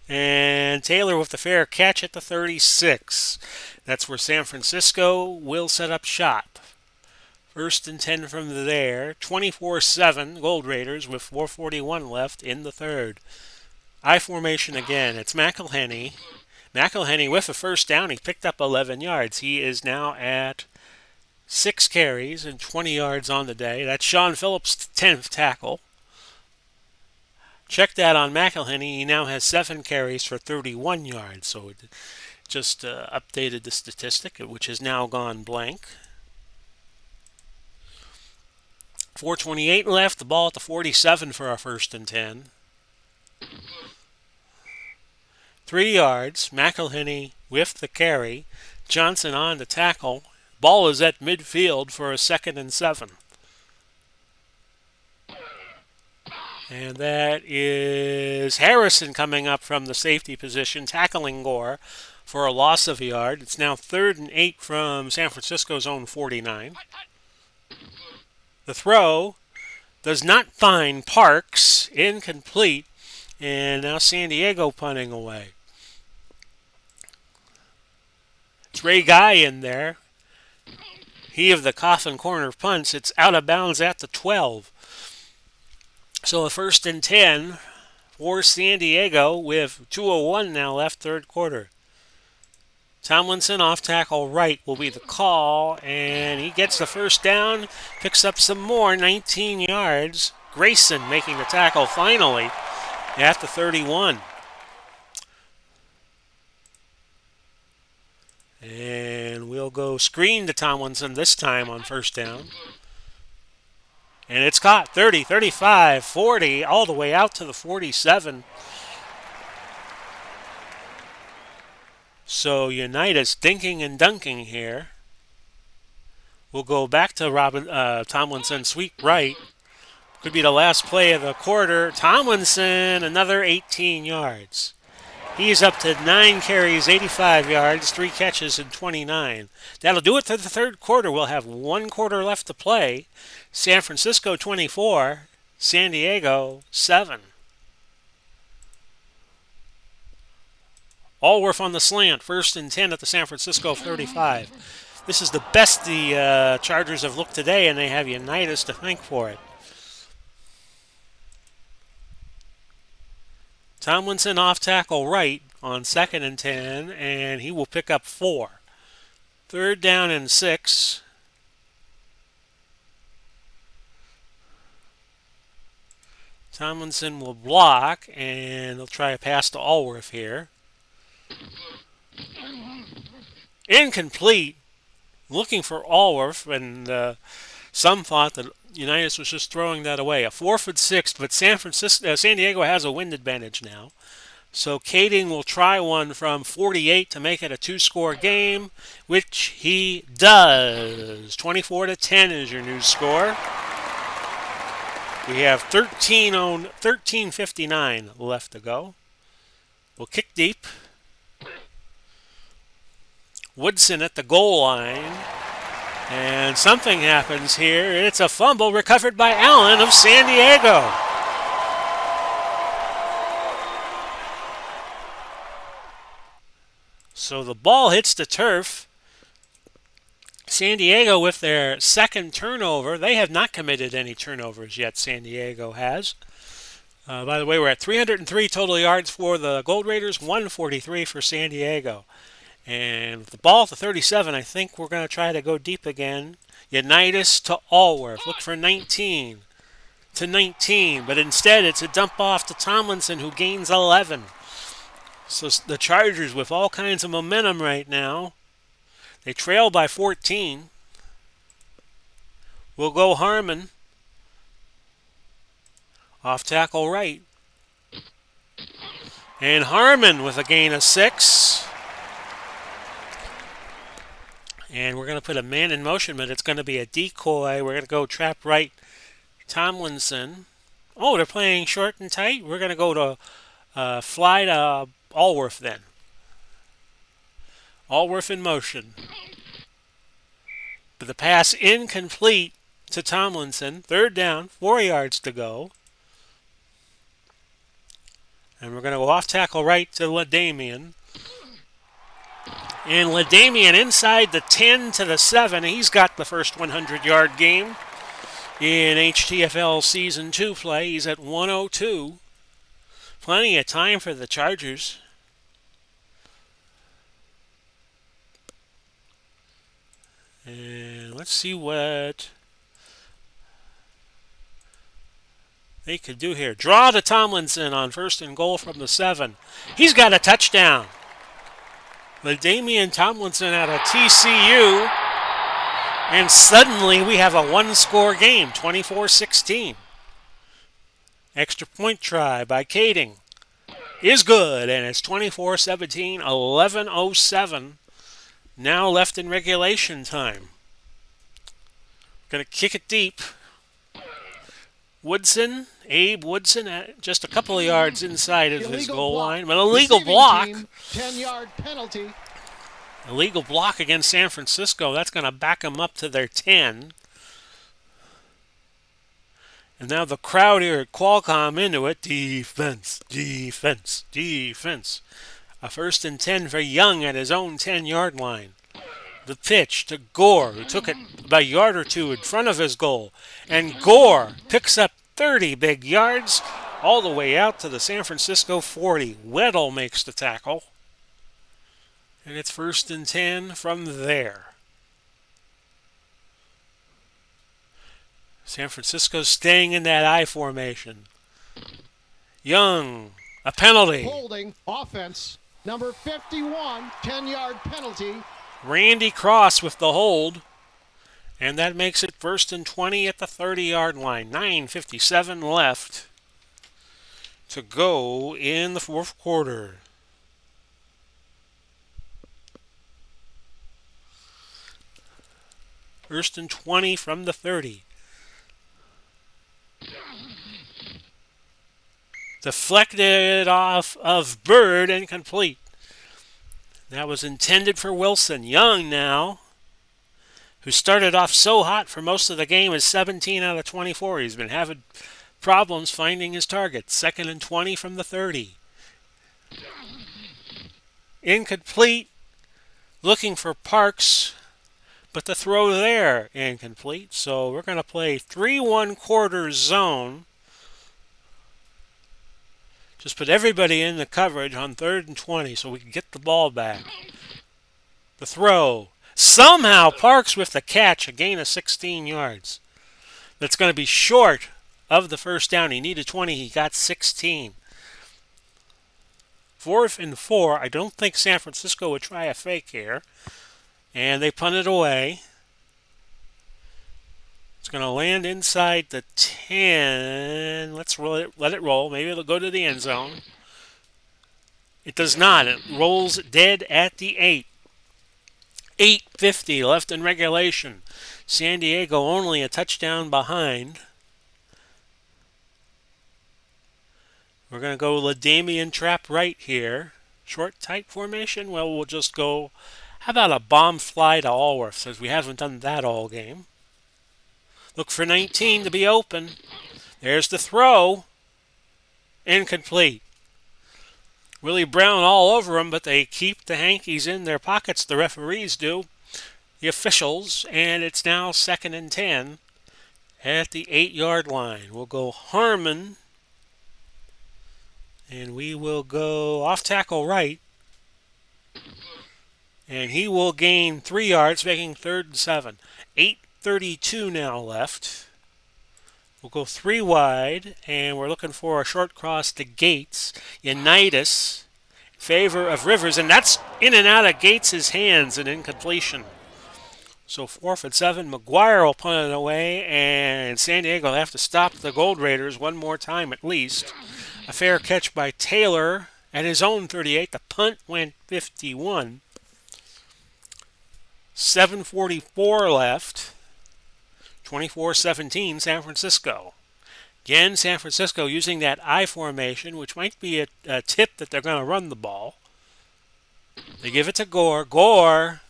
And Taylor with the fair catch at the 36. That's where San Francisco will set up shop. First and 10 from there. 24-7 Gold Raiders with 4:41 left in the third. I formation again. It's McElhenney. McElhenney with a first down. He picked up 11 yards. He is now at 6 carries and 20 yards on the day. That's Sean Phillips' 10th tackle. Check that on McElhenney. He now has 7 carries for 31 yards. So it just updated the statistic, which has now gone blank. 4:28 left. The ball at the 47 for our first and 10. 3 yards. McElhenney with the carry. Johnson on the tackle. Ball is at midfield for a 2nd and 7. And that is Harrison coming up from the safety position, tackling Gore for a loss of a yard. It's now 3rd and 8 from San Francisco's own 49. The throw does not find Parks, incomplete, and now San Diego punting away. It's Ray Guy in there. He of the coffin corner punts. It's out of bounds at the 12. So a 1st and 10 for San Diego with 2:01 now left, third quarter. Tomlinson off tackle right will be the call, and he gets the first down, picks up some more, 19 yards. Grayson making the tackle finally at the 31. And we'll go screen to Tomlinson this time on first down. And it's caught 30, 35, 40, all the way out to the 47. So Unitas dinking and dunking here. We'll go back to Tomlinson, sweep right. Could be the last play of the quarter. Tomlinson, another 18 yards. He's up to 9 carries, 85 yards, 3 catches, and 29. That'll do it for the third quarter. We'll have 1 quarter left to play. San Francisco 24, San Diego 7. Allworth on the slant, 1st and 10 at the San Francisco 35. This is the best the Chargers have looked today, and they have Unitas to thank for it. Tomlinson off tackle right on 2nd and 10, and he will pick up 4. 3rd down and 6. Tomlinson will block, and he'll try a pass to Allworth here. Incomplete. Looking for Allworth, and some thought that Unitas was just throwing that away. A 4th and 6, but San Diego has a wind advantage now. So Kading will try one from 48 to make it a 2-score game, which he does. 24-10 is your new score. We have 13:59 left to go. We'll kick deep. Woodson at the goal line. And something happens here. It's a fumble recovered by Allen of San Diego. So the ball hits the turf. San Diego with their 2nd turnover. They have not committed any turnovers yet, San Diego has. By the way, we're at 303 total yards for the Gold Raiders, 143 for San Diego. And with the ball at the 37, I think we're going to try to go deep again. Unitas to Allworth. Look for 19 to 19. But instead, it's a dump off to Tomlinson, who gains 11. So the Chargers with all kinds of momentum right now. They trail by 14. We'll go Harmon. Off tackle right. And Harmon with a gain of 6. And we're going to put a man in motion, but it's going to be a decoy. We're going to go trap right Tomlinson. Oh, they're playing short and tight. We're going to go to fly to Allworth then. Allworth in motion. But the pass incomplete to Tomlinson. Third down, 4 yards to go. And we're going to go off tackle right to LaDamian. And LaDamian inside the 10 to the 7. He's got the first 100-yard game in HTFL Season 2 play. He's at 102. Plenty of time for the Chargers. And let's see what they could do here. Draw to Tomlinson on 1st and goal from the 7. He's got a touchdown. LaDamian Tomlinson out of TCU. And suddenly we have a one-score game, 24-16. Extra point try by Kading is good, and it's 24-17, 11:07 now left in regulation time. Going to kick it deep. Woodson, Abe Woodson, at just a couple of yards inside of his goal line. But illegal block. 10-yard penalty. Illegal block against San Francisco. That's going to back them up to their 10. And now the crowd here at Qualcomm into it. Defense, defense, defense. A 1st and 10 for Young at his own 10-yard line. The pitch to Gore, who took it by a yard or two in front of his goal. And Gore picks up 30 big yards all the way out to the San Francisco 40. Weddle makes the tackle. And it's 1st and 10 from there. San Francisco's staying in that I formation. Young, a penalty. Holding, offense, number 51, 10-yard penalty. Randy Cross with the hold. And that makes it 1st and 20 at the 30-yard line. 9:57 left to go in the 4th quarter. First and 20 from the 30. Deflected off of Bird and complete. That was intended for Wilson. Young now, who started off so hot for most of the game, is 17 out of 24. He's been having problems finding his targets. 2nd and 20 from the 30. Incomplete. Looking for Parks, but the throw there incomplete. So we're going to play 3-1/4 zone. Just put everybody in the coverage on 3rd and 20 so we can get the ball back. The throw. Somehow Parks with the catch, a gain of 16 yards. That's going to be short of the first down. He needed 20. He got 16. 4th and 4. I don't think San Francisco would try a fake here. And they punt it away. It's going to land inside the 10. Let's let it roll. Maybe it'll go to the end zone. It does not. It rolls dead at the 8. 8:50 left in regulation. San Diego only a touchdown behind. We're going to go LaDamian trap right here. Short tight formation. Well, we'll just go. How about a bomb fly to Allworth, since we haven't done that all game. Look for 19 to be open. There's the throw. Incomplete. Willie Brown all over him, but they keep the hankies in their pockets. The referees do. The officials. And it's now 2nd and 10 at the 8-yard line. We'll go Harmon. And we will go off tackle right. And he will gain 3 yards, making 3rd and 7. 8:32 now left. We'll go 3 wide, and we're looking for a short cross to Gates. Unitas in favor of Rivers, and that's in and out of Gates' hands, an incompletion. So 4th and 7. McGuire will punt it away, and San Diego will have to stop the Gold Raiders one more time at least. A fair catch by Taylor at his own 38. The punt went 51. 7:44 left. 24-17 San Francisco. Again, San Francisco using that I formation, which might be a tip that they're going to run the ball. They give it to Gore. Gore,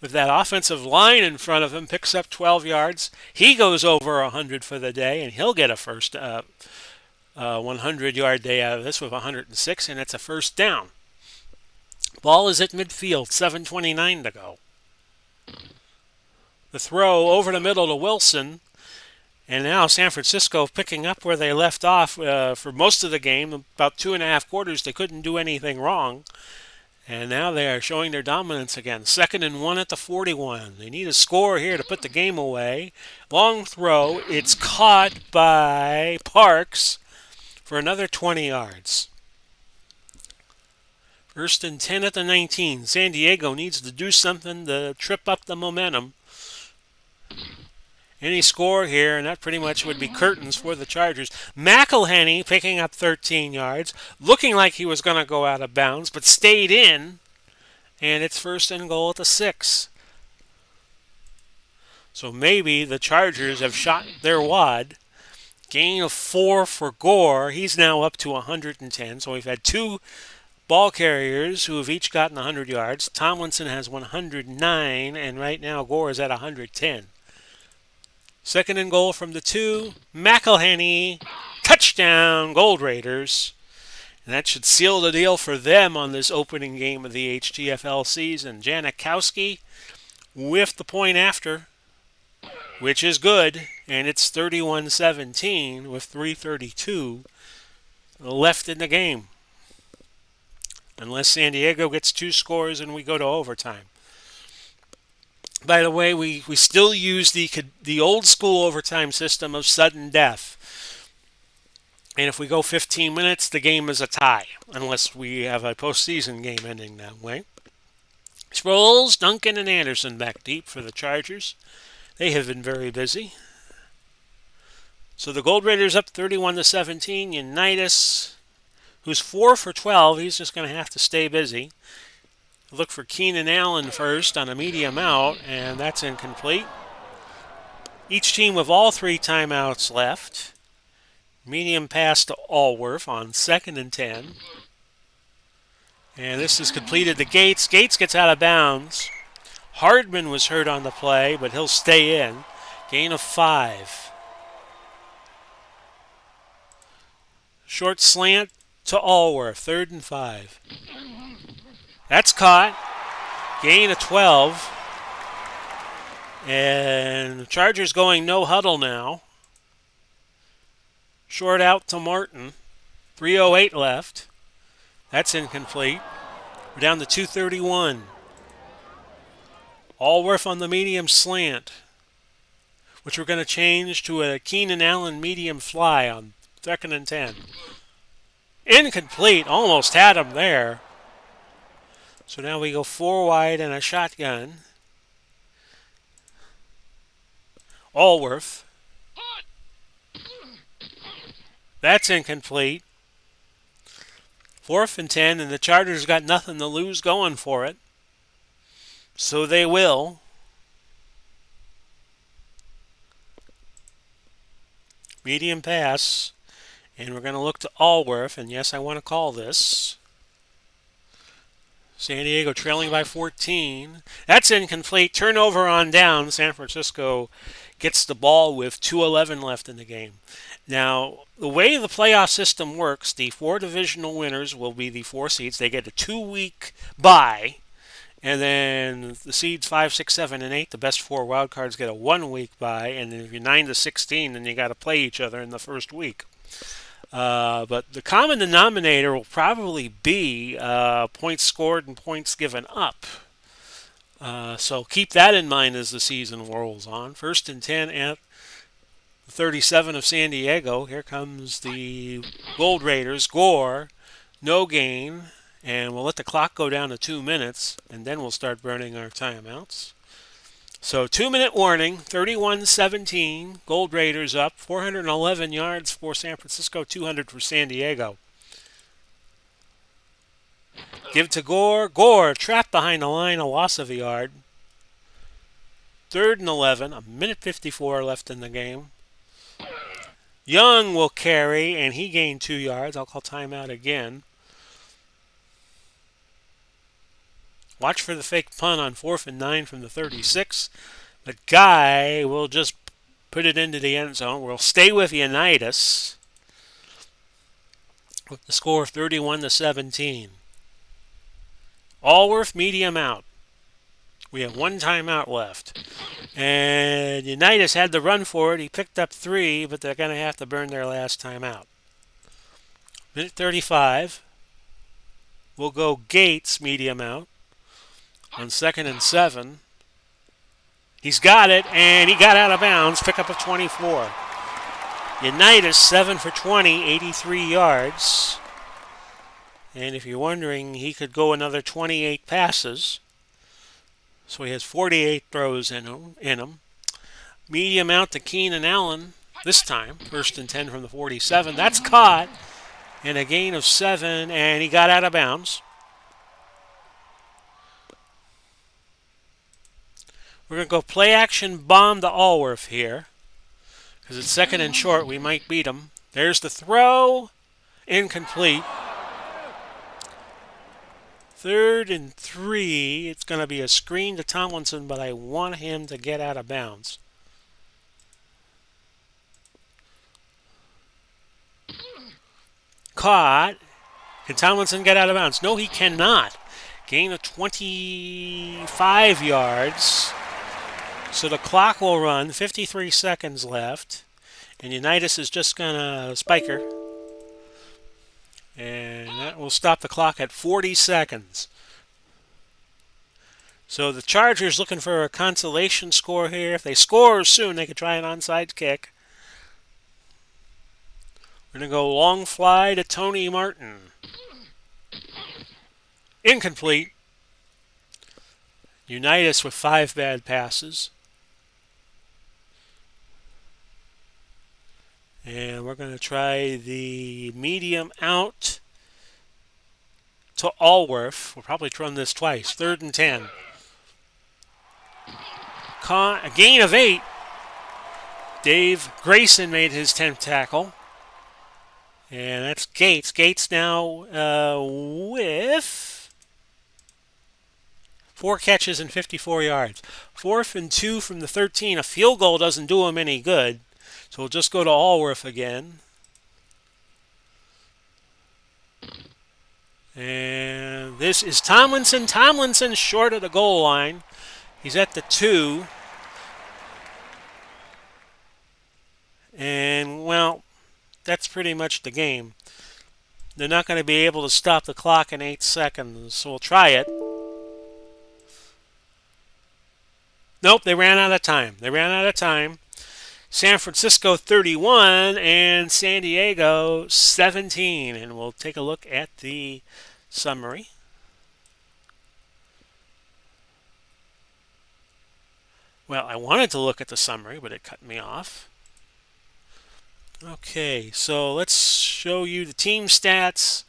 with that offensive line in front of him, picks up 12 yards. He goes over 100 for the day, and he'll get a first 100-yard day out of this with 106, and it's a first down. Ball is at midfield, 7:29 to go. The throw over the middle to Wilson, and now San Francisco picking up where they left off for most of the game. About 2.5 quarters, they couldn't do anything wrong. And now they are showing their dominance again. 2nd and 1 at the 41. They need a score here to put the game away. Long throw. It's caught by Parks for another 20 yards. 1st and 10 at the 19. San Diego needs to do something to trip up the momentum. Any score here, and that pretty much would be curtains for the Chargers. McElhenney picking up 13 yards, looking like he was going to go out of bounds, but stayed in, and it's 1st and goal at the 6. So maybe the Chargers have shot their wad. Gain of 4 for Gore. He's now up to 110. So we've had two ball carriers who have each gotten 100 yards. Tomlinson has 109, and right now Gore is at 110. 2nd and goal from the 2. McElhenney, touchdown, Gold Raiders. And that should seal the deal for them on this opening game of the HTFL season. Janikowski with the point after, which is good, and it's 31-17 with 3:32 left in the game. Unless San Diego gets 2 scores and we go to overtime. By the way, we still use the old school overtime system of sudden death. And if we go 15 minutes, the game is a tie, unless we have a postseason game ending that way. Sproles, Duncan, and Anderson back deep for the Chargers. They have been very busy. So the Gold Raiders up 31-17. Unitas, who's 4 for 12, he's just going to have to stay busy. Look for Keenan Allen first on a medium out, and that's incomplete. Each team with all 3 timeouts left. Medium pass to Allworth on 2nd and 10. And this is completed to Gates. Gates gets out of bounds. Hardman was hurt on the play, but he'll stay in. Gain of 5. Short slant to Allworth, 3rd and 5. That's caught. Gain of 12. And the Chargers going no huddle now. Short out to Martin. 3:08 left. That's incomplete. We're down to 2:31. Allworth on the medium slant, which we're going to change to a Keenan Allen medium fly on 2nd and 10. Incomplete. Almost had him there. So now we go 4 wide and a shotgun. Allworth. That's incomplete. 4th and 10, and the Chargers got nothing to lose going for it. So they will. Medium pass. And we're going to look to Allworth, and yes, I want to call this. San Diego trailing by 14. That's incomplete. Turnover on down. San Francisco gets the ball with 2:11 left in the game. Now, the way the playoff system works, the 4 divisional winners will be the 4 seeds. They get a 2-week bye. And then the seeds 5, 6, 7, and 8, the best 4 wild cards get a 1-week bye. And if you're 9 to 16, then you got to play each other in the first week. But the common denominator will probably be points scored and points given up. So keep that in mind as the season rolls on. 1st and 10 at 37 of San Diego. Here comes the Gold Raiders. Gore, no gain. And we'll let the clock go down to 2 minutes, and then we'll start burning our timeouts. So 2-minute warning, 31-17. Gold Raiders up, 411 yards for San Francisco, 200 for San Diego. Give to Gore. Gore trapped behind the line, a loss of a yard. 3rd and 11, a minute 54 left in the game. Young will carry, and he gained 2 yards. I'll call timeout again. Watch for the fake punt on 4th and 9 from the 36. But Guy will just put it into the end zone. We'll stay with Unitas with the score of 31-17. Allworth medium out. We have one timeout left. And Unitas had the run for it. He picked up 3, but they're going to have to burn their last timeout. Minute 35. We'll go Gates medium out on 2nd and 7. He's got it, and he got out of bounds. Pickup of 24. Unitas 7 for 20, 83 yards. And if you're wondering, he could go another 28 passes. So he has 48 throws in him. Medium out to Keenan Allen this time. 1st and 10 from the 47. That's caught. And a gain of 7, and he got out of bounds. We're going to go play action bomb to Allworth here. Because it's 2nd and short, we might beat him. There's the throw. Incomplete. 3rd and 3. It's going to be a screen to Tomlinson, but I want him to get out of bounds. Caught. Can Tomlinson get out of bounds? No, he cannot. Gain of 25 yards. So the clock will run. 53 seconds left. And Unitas is just going to spike her. And that will stop the clock at 40 seconds. So the Chargers looking for a consolation score here. If they score soon, they could try an onside kick. We're going to go long fly to Tony Martin. Incomplete. Unitas with 5 bad passes. And we're going to try the medium out to Allworth. We'll probably run this twice. 3rd and 10. A gain of 8. Dave Grayson made his 10th tackle. And that's Gates. Gates now with 4 catches and 54 yards. 4th and 2 from the 13. A field goal doesn't do him any good. So we'll just go to Allworth again. And this is Tomlinson. Tomlinson short of the goal line. He's at the 2. And, well, that's pretty much the game. They're not going to be able to stop the clock in 8 seconds, so we'll try it. Nope, they ran out of time. San Francisco 31 and San Diego 17. And we'll take a look at the summary. Well, I wanted to look at the summary, but it cut me off. Okay, so let's show you the team stats.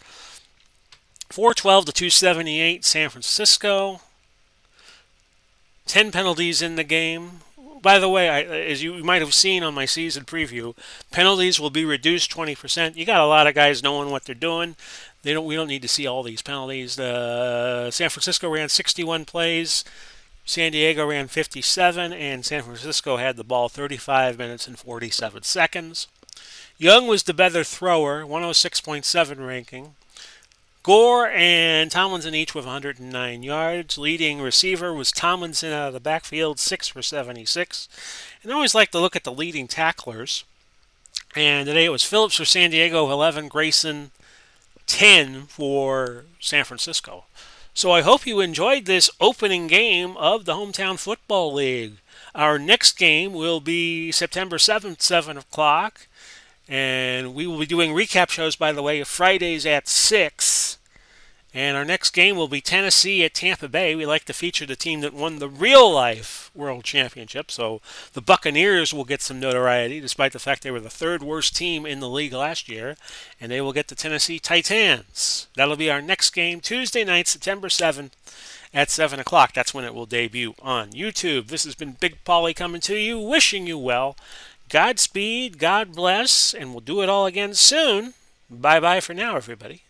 412 to 278 San Francisco. 10 penalties in the game. By the way, as you might have seen on my season preview, penalties will be reduced 20%. You got a lot of guys knowing what they're doing. We don't need to see all these penalties. San Francisco ran 61 plays. San Diego ran 57, and San Francisco had the ball 35 minutes and 47 seconds. Young was the better thrower, 106.7 ranking. Gore and Tomlinson each with 109 yards. Leading receiver was Tomlinson out of the backfield, 6 for 76. And I always like to look at the leading tacklers. And today it was Phillips for San Diego, 11, Grayson, 10 for San Francisco. So I hope you enjoyed this opening game of the Hometown Football League. Our next game will be September 7th, 7 o'clock. And we will be doing recap shows, by the way, Fridays at 6. And our next game will be Tennessee at Tampa Bay. We like to feature the team that won the real-life World Championship. So the Buccaneers will get some notoriety, despite the fact they were the 3rd worst team in the league last year. And they will get the Tennessee Titans. That'll be our next game, Tuesday night, September 7th at 7 o'clock. That's when it will debut on YouTube. This has been Big Paulie coming to you, wishing you well. Godspeed, God bless, and we'll do it all again soon. Bye-bye for now, everybody.